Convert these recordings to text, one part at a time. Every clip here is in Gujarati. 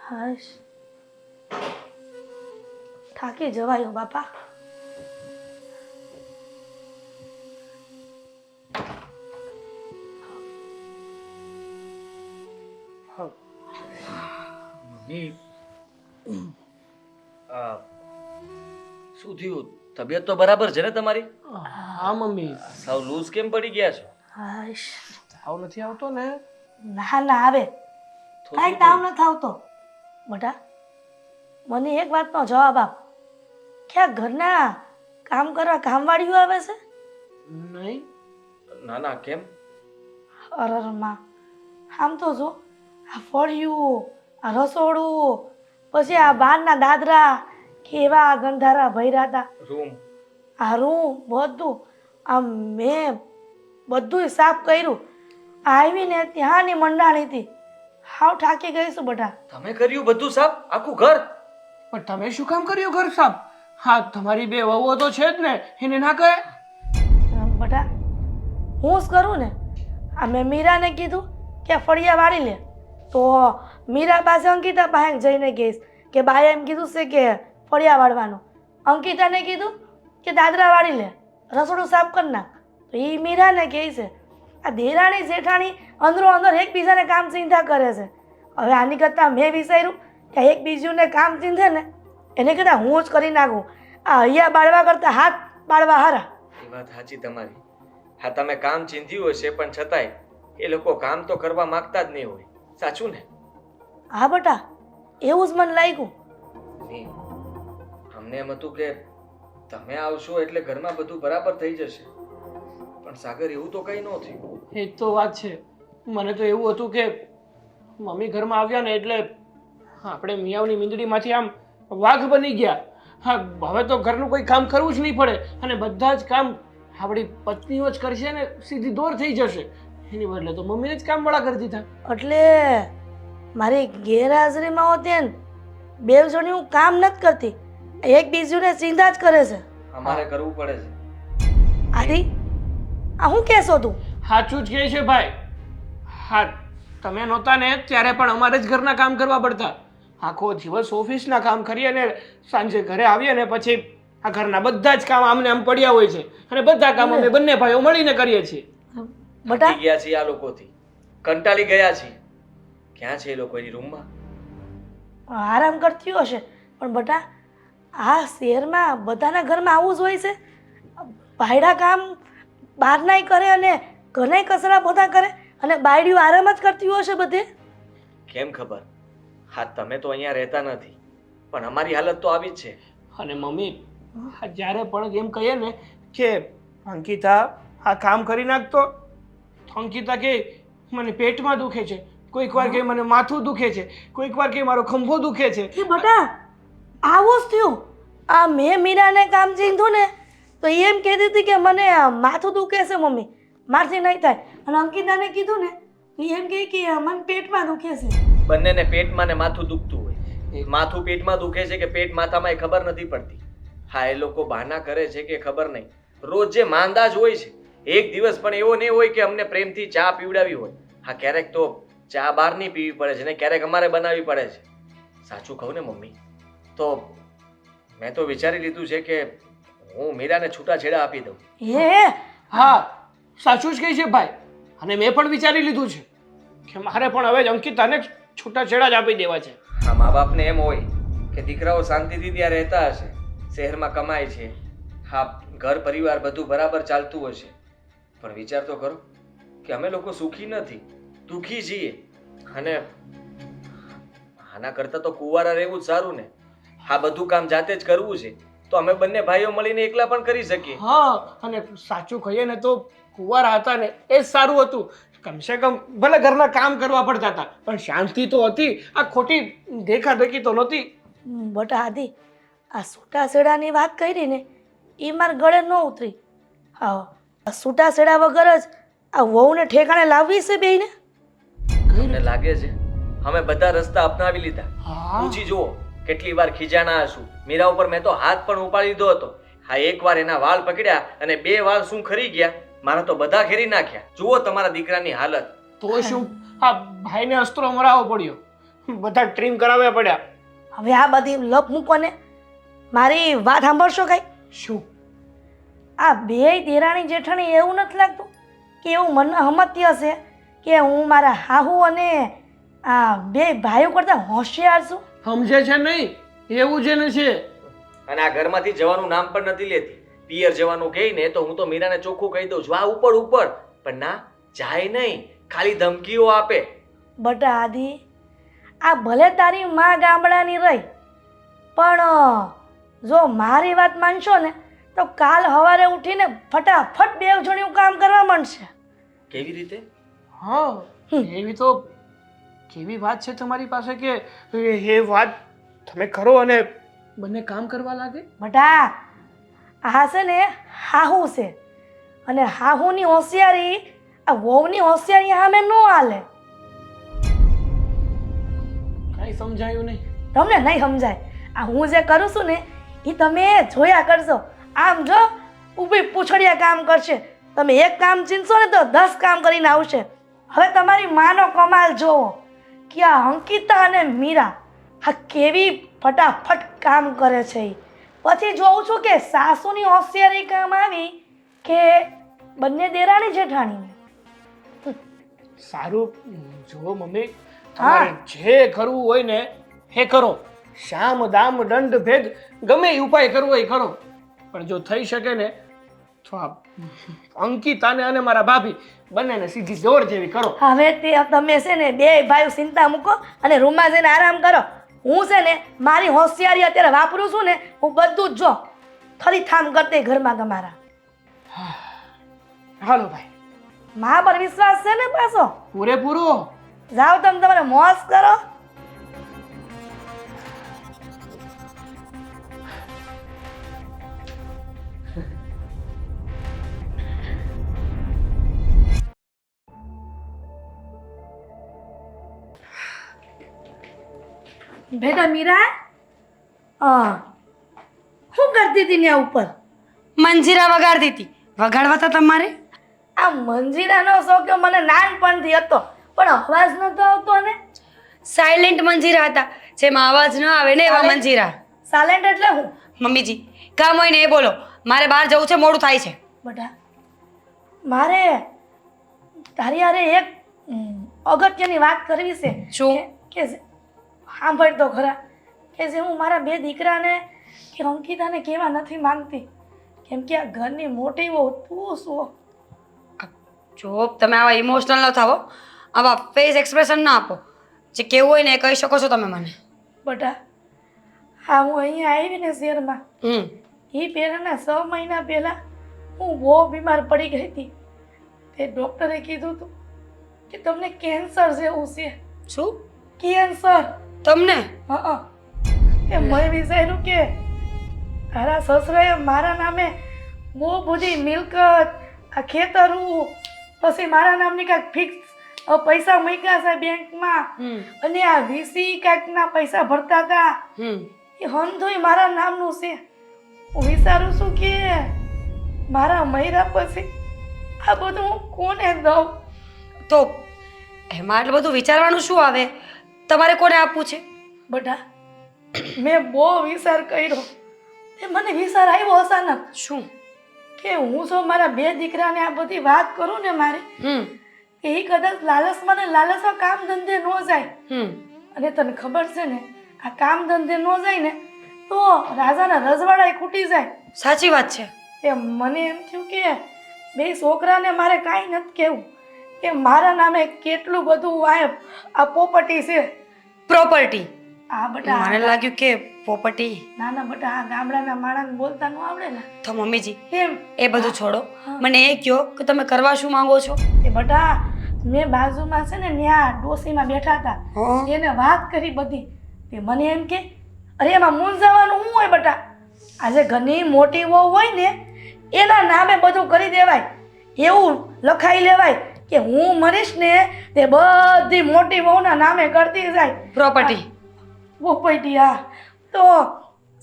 હશ, થાકી જવાયો બાપા. મમ્મી શું થયું? તબિયત તો બરાબર છે ને તમારી? હા મમ્મી, સાવ લૂઝ કેમ પડી ગયા છો? હશ, તાવ નથી આવતો ને? ના ના આવે, કાંઈ તાવ નથી આવતો. બટા, મને એક વાતનો જવાબ આપ, કે આ ઘરના કામ કરવા કામવાળીઓ આવે છે? નહીં. ના ના, કેમ? અરર માં, આમ તો જો, આ ફળિયું, આ રસોડું, પછી આ બહારના દાદરા કેવા ગંધારા ભર્યા હતા. રૂમ. આ રૂમ બધું આમ મેં બધુંય સાફ કર્યું. આવીને ત્યાંની મંડાણી હતી. હાવ થાકી ગઈ છું બટા. તમે કર્યું બધું સાફ, આખું ઘર? પણ તમે શું કામ કર્યું ઘર સાફ? હા, તમારી બે વહુઓ તો છે જ ને, એને ના કહે? બટા, હું જ કરું ને. આ મેં મીરાને કીધું કે ફળિયા વાળી લે, તો મીરા પાસે અંકિતા પાસે જઈને કહીશ કે બાએ એમ કીધું છે કે ફળિયા વાળવાનું. અંકિતાને કીધું કે દાદરા વાળી લે, રસોડું સાફ કરી નાખ, તો એ મીરાને કહે છે. આ દેરાણી જેઠાણી અંદરો અંદર એકબીજાને કામ ચિંતા કરે છે. હવે આની કરતાં મેં વિચાર્યું કે એકબીજુને કામ ચીંધે ને એને કરતાં હું જ કરી નાખું. આ હૈયા બાળવા કરતાં હાથ બાળવા હારા. એ વાત સાચી તમારી. હા, તમે કામ ચીંધ્યું હશે પણ છતાંય એ લોકો કામ તો કરવા માંગતા જ નહીં હોય. સાચું ને? હા બટા, એવું જ મને લાગ્યું. નહીં, અમને એમ હતું કે તમે આવશો એટલે ઘરમાં બધું બરાબર થઈ જશે, પણ સાગર એવું તો કંઈ ન થયું. એ તો વાત છે. મને તો એવું હતું કે મમ્મી ઘરમાં આવ્યા ને એટલે આપણે મિયાવની મીંદડીમાંથી આમ વાઘ બની ગયા. હા, હવે તો ઘરનું કોઈ કામ કરવું જ નહીં પડે અને બધા જ કામ આપણી પત્નીઓ જ કરશે ને સીધી દોર થઈ જશે. એની બદલે તો મમ્મીને જ કામવાળા કરી દીધા. એટલે મારી ગેરહાજરીમાં હોતી ને બે જણી હું કામ નથી કરતી, એકબીજુને ચિંતા જ કરે છે. અમારે કરવું પડે છે. આદિ, આ હું કહેશો તું? સાચું જ કહે છે ભાઈ. હા, તમે નહોતા ને ત્યારે પણ અમારે જ ઘરના કામ કરવા પડતા. આખો દિવસ ઓફિસના કામ કરીએ ને સાંજે ઘરે આવીએ ને પછી આ ઘરના બધા જ કામ આમને આમ પડ્યા હોય છે અને બધા કામ અમે બંને ભાઈઓ મળીને કરીએ છીએ. બટા, થાકી ગયા છીએ આ લોકોથી, કંટાળી ગયા છીએ. ક્યાં છે એ લોકો? એની રૂમમાં આરામ કરતી હશે. પણ બટા, આ શહેરમાં બધાના ઘરમાં આવું જ હોય છે. ભાઈડા કામ બહારનાય કરે અને ઘરનાય કચરા પોતા કરે અને બાયડીઓ આરામ જ કરતી હશે બધે. કેમ ખબર? હા, તમે તો અહીંયા રહેતા નથી, પણ અમારી હાલત તો આવી જ છે. અને મમ્મી જ્યારે પણ એમ કહીએ ને કે અંકિતા આ કામ કરી નાખતો, અંકિતા કે મને પેટમાં દુખે છે, કોઈક વાર કે મને માથું દુખે છે, કોઈક વાર કે મારો ખંભો દુખે છે. કે બટા, આવું જ થયું. આ મેં મીરાને કામ ચીંધું ને તો એમ કહેતી હતી કે મને માથું દુખે છે મમ્મી, મારથી નહીં થાય. અને અંકિતાને કીધું ને તો એમ કહે કે મને પેટમાં દુખે છે. બંનેને પેટમાં ને માથું દુખતું હોય. માથું પેટમાં દુખે છે કે પેટ માથામાં એ ખબર નથી પડતી. હા, એ લોકો બહાના કરે છે કે ખબર નહીં, રોજ જે માંદા જ હોય છે. એક દિવસ પણ એવો નહીં હોય કે અમને પ્રેમથી ચા પીવડાવી હોય. હા, ક્યારેક તો ચા બહારની પીવી પડે છે ને ક્યારેક અમારે બનાવવી પડે છે. સાચું કહું ને મમ્મી, તો મેં તો વિચારી લીધું છે કે હું મીરાને છૂટાછેડા આપી દઉં. હે, હા, સાચું જ કહે છે ભાઈ. અને મેં પણ વિચારી લીધું છે કે મારે પણ હવે અંકિતાને છૂટાછેડા જ આપી દેવા છે. હા, મા બાપને એમ હોય કે દીકરાઓ શાંતિથી ત્યાં રહેતા હશે, શહેરમાં કમાય છે, હા, ઘર પરિવાર બધું બરાબર ચાલતું હશે, પણ વિચાર તો કરો કે અમે લોકો સુખી નથી, દુઃખી છીએ. અને આના કરતાં તો કુંવારા રહેવું જ સારું ને. હા, બધું કામ જાતે જ કરવું છે તો અમે બંને ભાઈઓ મળીને એકલા પણ કરી શકીએ. હા, અને સાચું કહીએ ને તો કુંવારા હતા ને એ જ સારું હતું. કમસે કમ ભલે ઘરના કામ કરવા પડતા હતા પણ શાંતિ તો હતી. આ ખોટી દેખાદેખી તો નહોતી. બટા આદિ, આ છૂટાછેડાની વાત કરી ને એ મારા ગળે ન ઉતરી. હા, આ છૂટાછેડા વગર જ આ વહુને ઠેકાણે લાવવી છે બેયને. અમને લાગે છે અમે બધા રસ્તા અપનાવી લીધા. હા, પૂછી જુઓ કેટલી વાર ખીજાણા હશું. મીરા ઉપર મેં તો હાથ પણ ઉપાડી દીધો હતો. હા, એકવાર એના વાળ પકડ્યા અને બે વાળ શું ખરી ગયા, મારા તો બધા ખેરી નાખ્યા. જુઓ તમારા દીકરાની હાલત. તો શું આ ભાઈને અસ્ત્રો મરાવો પડ્યો. બધા ટ્રીમ કરાવ્યા પડ્યા. હવે આ બધી લપ મૂકો ને, મારી વાત સાંભળશો કઈ? શું? આ બે દેરાણી જેઠાણી એવું નથી લાગતું કે એવું મને સમજતી હશે કે હું મારા હાહુ અને આ બે ભાઈઓ કરતા હોશિયાર છું? સમજે છે નહીં, એવું જ એને છે. અને આ ઘરમાંથી જવાનું નામ પણ નથી લેતી. પિયર જવાનું કહે ને તો હું તો મીરાને ચોખ્ખું કહી દઉં છું, આ ઉપર પણ ના જાય નહીં, ખાલી ધમકીઓ આપે. બટા આદિ, આ ભલે તારી માં ગામડાની રહી, પણ જો મારી વાત માનશો ને તો કાલ સવારે ઉઠીને ફટાફટ બે જણિયું કામ કરવા માંડશે. કેવી રીતે? હા, એવી તો કેવી વાત છે તમારી પાસે કે એ વાત તમે કરો અને બંને કામ કરવા લાગે? બટા આ છે ને હાહુ છે, અને હાહુની હોશિયારી આ વહુની હોશિયારી સામે ન હાલે. કાંઈ સમજાયું નહીં. તમને નહીં સમજાય. આ હું જે કરું છું ને એ તમે જોયા કરશો. આમ જો ઊભી પૂછડિયા કામ કરશે, તમે એક કામ ચીનશો ને તો 10 કામ કરીને આવશે. હવે તમારી માનો કમાલ જોવો કે આ અંકિતા અને મીરા આ કેવી ફટાફટ કામ કરે છે. પછી જોઉં છું કે સાસુની હોશિયારી કામ આવી કે બંને દેરાણી જેઠાણી. સારું, જો મમ્મી, તમારે જે કરવું હોય ને એ કરો. શામ દામ દંડ ભેદ ગમે એ ઉપાય કરવો હોય કરો, પણ જો થઈ શકે ને તો આ અંકિતાને અને મારા ભાભી બંનેને સીધી જોર જેવી કરો. હવે તે તમે છે ને બે ભાઈઓ ચિંતા મૂકો અને રૂમમાં જઈને આરામ કરો. હું છે ને મારી હોશિયારી અત્યારે વાપરું છું ને, હું બધું જ જો ખરી થામ કરતે ઘરમાં તમારા. હાલો ભાઈ, મા પર વિશ્વાસ છે ને પાછો? પૂરેપૂરો. જાઓ તમે તમારે મોજ કરો. બેટા મીરા, શું કરતી હતી ત્યાં ઉપર? મંજીરા વગાડતી હતી. વગાડવા હતા તમારે? આ મંજીરાનો શોખ તો મને નાનપણથી હતો, પણ અવાજ નતો આવતો ને. સાયલેન્ટ મંજીરા હતા, જેમાં અવાજ ન આવે ને એવા મંજીરા. સાયલેન્ટ એટલે હું? મમ્મીજી, કામ હોય ને એ બોલો. મારે બહાર જવું છે, મોડું થાય છે. બેટા મારે તારી હારે એક અગત્યની વાત કરવી છે. શું? કે સાંભળ તો ખરા, કે જે હું મારા બે દીકરાને કે અંકિતાને કહેવા નથી માંગતી, કેમ કે આ ઘરની મોટી વહુ તું શું. જો તમે આવા ઇમોશનલ ન થાવો, આવા ફેસ એક્સપ્રેશન ના આપો. જે કેવું હોય ને એ કહી શકો છો તમે મને. બેટા હા, હું અહીંયા આવીને શહેરમાં એ પહેલાંના 6 મહિના પહેલાં હું બહુ બીમાર પડી ગઈ હતી. તે ડૉક્ટરે કીધું હતું કે તમને કેન્સર જેવું છે. શું? કેન્સર? તમને? હા. એ મેં વિચાર્યું કે તારા સસરાએ મારા નામે બહુ બધી મિલકત, આ ખેતરું, પછી મારા નામની કાંઈક ફિક્સ પૈસા મૂક્યા છે બેંકમાં, અને આ વીસી કાંઈકના પૈસા ભરતા હતા, એ હંધુય મારા નામનું છે. હું વિચારું છું કે મારા મહિરા પછી આ બધું હું કોને દઉં? તો એમાં એટલું બધું વિચારવાનું શું આવે? તમારે કોને આપવું છે? બેટા મેં બહુ વિચાર કર્યો, એ મને વિચાર આવ્યો અચાનક. શું? કે હું જો મારા બે દીકરાને આ બધી વાત કરું ને મારી, એ કદાચ લાલચમાં ને લાલચમાં કામ ધંધે ન જાય. અને તને ખબર છે ને, આ કામ ધંધે ન જાય ને તો રાજાના રજવાડા ખૂટી જાય. સાચી વાત છે. એ મને એમ થયું કે બે છોકરાને મારે કાંઈ નથી કહેવું કે મારા નામે કેટલું બધું આ પોપર્ટી છે. પ્રોપર્ટી? આ બેટા મને લાગ્યું કે પોપર્ટી. ના ના બેટા, આ ગામડાના માણસને બોલતા ન આવડે ને. તો મમ્મીજી એમ એ બધું છોડો, મને એ કહો કે તમે કરવા શું માંગો છો? એ બેટા મેં બાજુમાં છે ને ત્યાં ડોસીમાં બેઠા હતા, એને વાત કરી બધી. તે મને એમ કે અરે એમાં મૂંઝાવાનું શું હોય બેટા, આજે ઘણી મોટી વહુ હોય ને એના નામે બધું કરી દેવાય, એવું લખાઈ લેવાય કે હું મરીશ ને તે બધી મોટી વહુના નામે કરતી જાય પ્રોપર્ટી. પોપર્ટી. હા તો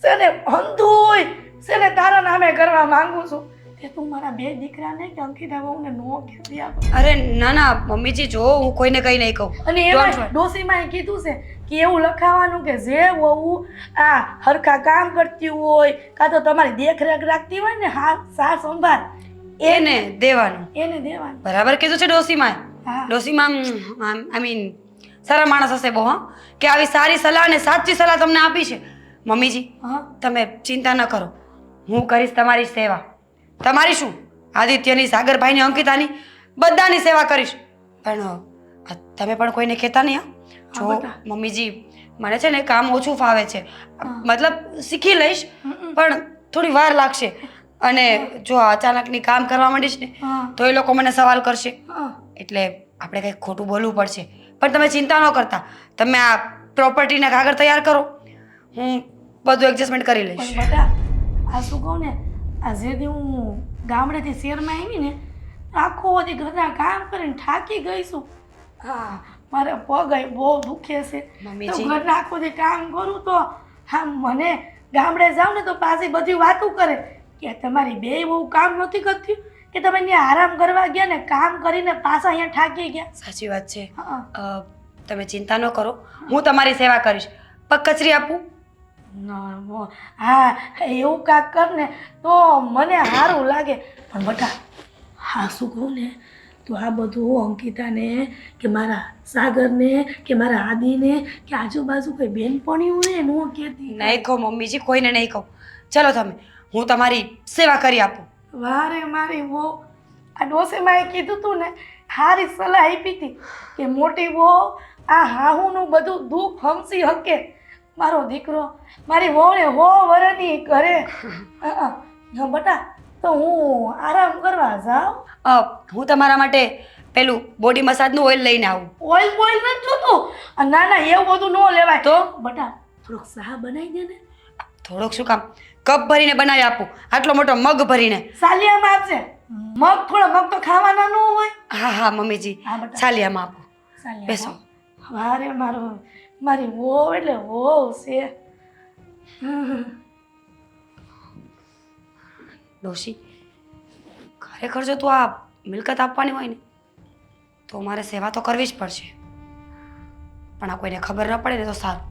છે ને અંધુય છે ને તારા નામે કરવા માંગુ છું. તે તું મારા બે દીકરાને કે અંકિતા બહુને નો કહેતી આપ. અરે ના ના મમ્મીજી જો હું કોઈને કંઈ નહીં કહું. અને Don't એમાં worry. ડોસીમાં કીધું છે કે એવું લખાવાનું કે જે વહુ આ હરખા કામ કરતી હોય કાં તો તમારી દેખરેખ રાખતી હોય ને હા સાર સંભાળ એને દેવાનું. એને દેવાનું. બરાબર કીધું છે ડોસીમાં. હા. ડોસીમાં આઈ મીન સારા માણસ હશે બહુ હા કે આવી સારી સલાહ અને સાચી સલાહ તમને આપી છે. મમ્મીજી હા તમે ચિંતા ન કરો, હું કરીશ તમારી સેવા. તમારી શું, આદિત્યની, સાગરભાઈની, અંકિતાની બધાની સેવા કરીશ. પણ તમે પણ કોઈને કહેતા નહીં હા. જો બેટા. મમ્મીજી મને છે ને કામ ઓછું ફાવે છે, મતલબ શીખી લઈશ પણ થોડી વાર લાગશે. અને જો અચાનકની કામ કરવા માંડીશ ને હા તો એ લોકો મને સવાલ કરશે, હા એટલે આપણે કંઈક ખોટું બોલવું પડશે. પણ તમે ચિંતા ન કરતા, તમે આ પ્રોપર્ટીના કાગળ તૈયાર કરો, હું બધું એડજસ્ટમેન્ટ કરી લઈશ. પણ બેટા આ શું કહું ને આ જે દી હું ગામડેથી શહેરમાં આવી ને આખો બધી ઘરના કામ કરીને થાકી ગઈ છું. હા મારે પગ અહીં બહુ દુખે છે તો મમ્મીજી. ઘરના આખો દી કામ કરું તો હા મને ગામડે જાઉં ને તો પાછી બધી વાતું કરે કે તમારી બે બહુ કામ નથી કરતી કે તમે અહીંયા આરામ કરવા ગયા ને કામ કરીને પાછા અહીંયા થાકી ગયા. સાચી વાત છે. હા તમે ચિંતા ન કરો, હું તમારી સેવા કરીશ. પગ કચરી આપું? હા એવું કાંક કર ને તો મને સારું લાગે. પણ બટા હા શું કહું ને તો આ બધું અંકિતાને કે મારા સાગરને કે મારા આદિને કે આજુબાજુ કોઈ બેનપણીઓ ને નો કહેતી. નહીં કહું મમ્મીજી, કોઈને નહીં કહું. ચલો તમે, હું તમારી સેવા કરી આપું. વારે મારી વહુ આ ડોસીમાએ કીધું તું ને સારી સલાહ આપી હતી કે મોટી વહુ આ હાહુનું બધું દુઃખ હમસી હકે. મારો દીકરો મારી વહુને હો વરની કરે. હા બટા તો હું આરામ કરવા જાઉં. હું તમારા માટે પેલું બોડી મસાજનું ઓઇલ લઈને આવું. ઓઇલ બોઇલ નથી જોતું. ના ના એવું બધું ન લેવાય. તો બટા થોડોક ચા બનાવી દે ને. થોડોક શું કામ, કપ ભરીને બનાવી આપું, આટલો મોટો મગ ભરીને. સાલિયામાં આપશે. મગ થોડા મગ તો ખાવાના ન હોય. હા હા મમ્મીજી, હા બેટા. સાલિયામાં આપું. સાલિયામાં. બેસો. વારે મારી વહુ એટલે વહુ છે. ડોશી, ખરેખર જો તું આ મિલકત આપવાની હોય ને તો મારે સેવા તો કરવી જ પડશે. પણ આ કોઈને ખબર ન પડે ને તો સારું.